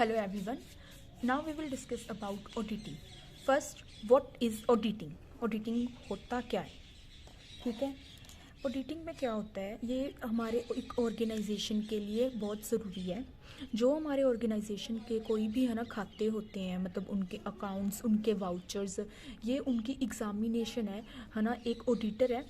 Hello everyone. Now we will discuss about auditing. First, what is auditing? Auditing होता क्या है? ठीक है. ऑडिटिंग में क्या होता है, ये हमारे एक ऑर्गेनाइजेशन के लिए बहुत ज़रूरी है. जो हमारे ऑर्गेनाइजेशन के कोई भी है ना खाते होते हैं, मतलब उनके अकाउंट्स, उनके वाउचर्स, ये उनकी एग्ज़ामिनेशन है ना. एक ऑडिटर है,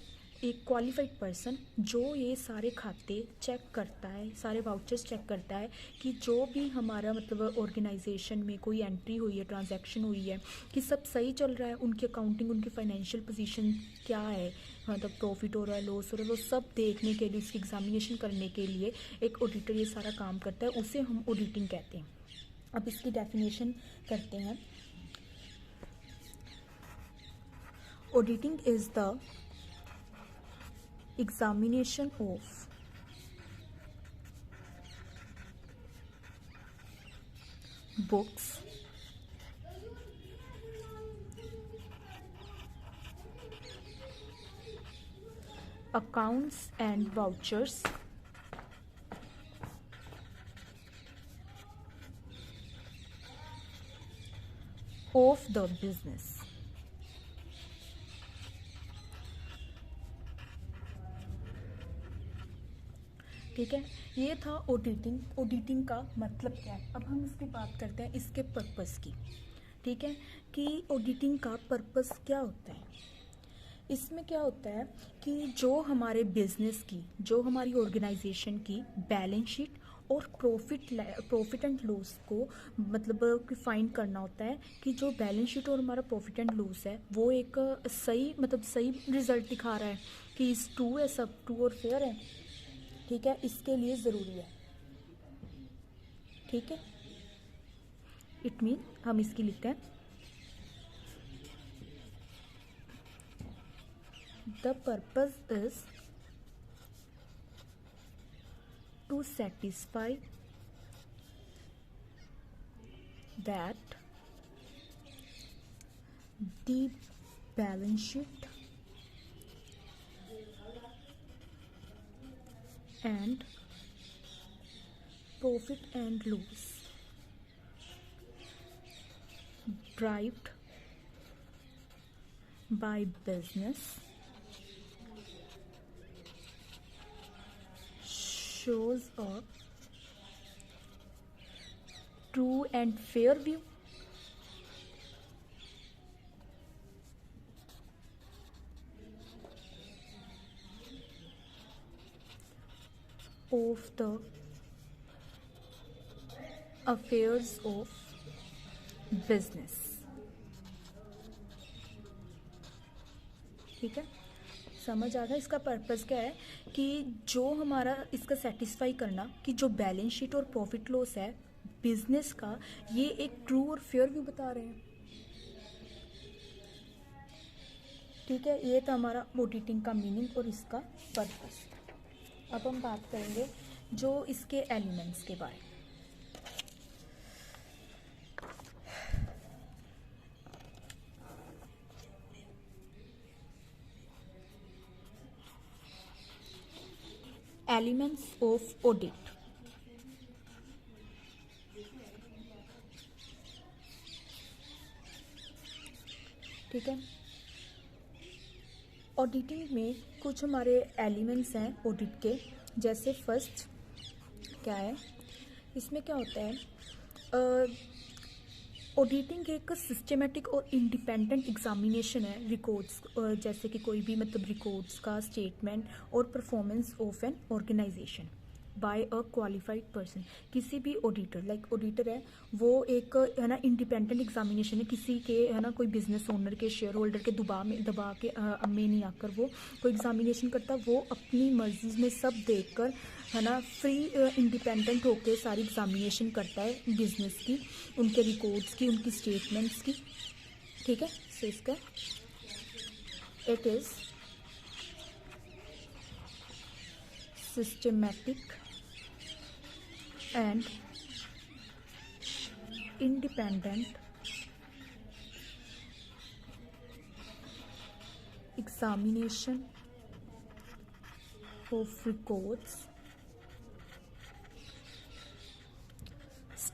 एक क्वालिफाइड पर्सन जो ये सारे खाते चेक करता है, सारे वाउचर्स चेक करता है कि जो भी हमारा मतलब ऑर्गेनाइजेशन में कोई एंट्री हुई है, ट्रांजैक्शन हुई है, कि सब सही चल रहा है. उनकी अकाउंटिंग, उनकी फाइनेंशियल पोजीशन क्या है, मतलब प्रॉफिट हो रहा है, लॉस हो रहा है, वो सब देखने के लिए, उसकी एग्जामिनेशन करने के लिए एक ऑडिटर ये सारा काम करता है. उसे हम ऑडिटिंग कहते हैं. अब इसकी डेफिनेशन करते हैं. Auditing is the examination of books, accounts and vouchers of the business. ठीक है, ये था ऑडिटिंग. ऑडिटिंग का मतलब क्या है. अब हम इसकी बात करते हैं इसके पर्पस की. ठीक है, कि ऑडिटिंग का पर्पस क्या होता है. इसमें क्या होता है कि जो हमारे बिजनेस की, जो हमारी ऑर्गेनाइजेशन की बैलेंस शीट और प्रॉफिट एंड लॉस को मतलब फाइंड करना होता है, कि जो बैलेंस शीट और हमारा प्रॉफिट एंड लॉस है वो एक सही मतलब सही रिजल्ट दिखा रहा है, कि इस ट्रू है, सब ट्रू और फेयर है. ठीक है, इसके लिए ज़रूरी है. ठीक है, इट मीन हम इसकी लिखते हैं the purpose is to satisfy that the balance sheet and profit and loss derived by business shows a true and fair view of the affairs of business. ठीक है, समझ आ गया. इसका पर्पस क्या है कि जो हमारा इसका सेटिस्फाई करना कि जो बैलेंस शीट और प्रॉफिट लॉस है बिजनेस का, ये एक ट्रू और फेयर व्यू बता रहे हैं. ठीक है, ये था हमारा ऑडिटिंग का मीनिंग और इसका पर्पस. अब हम बात करेंगे जो इसके एलिमेंट्स के बारे में. Elements of audit. ठीक है, ऑडिटिंग में कुछ हमारे एलिमेंट्स हैं ऑडिट के. जैसे फर्स्ट क्या है, इसमें क्या होता है, ऑडिटिंग एक सिस्टमेटिक और इंडिपेंडेंट एग्जामिनेशन है रिकॉर्ड्स, जैसे कि कोई भी मतलब रिकॉर्ड्स का स्टेटमेंट और performance of an organisation by a qualified person. किसी भी ऑडिटर, लाइक ऑडिटर है वो एक है ना इंडिपेंडेंट एग्जामिनेशन है, किसी के है ना कोई बिजनेस ओनर के, शेयर होल्डर के दबा के में नहीं आकर वो कोई एग्जामिनेशन करता. वो अपनी मर्जी में सब देखकर है ना फ्री इंडिपेंडेंट होकर सारी एग्जामिनेशन करता है बिजनेस की, उनके रिकॉर्ड्स की, उनकी स्टेटमेंट्स की. ठीक है, सो इसका it is systematic and independent examination of records,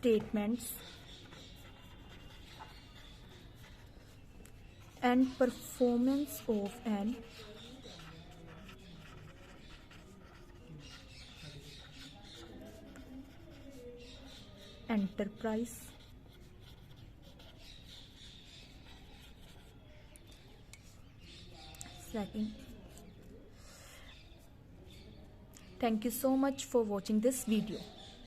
statements and performance of an enterprise. Second, thank you so much for watching this video.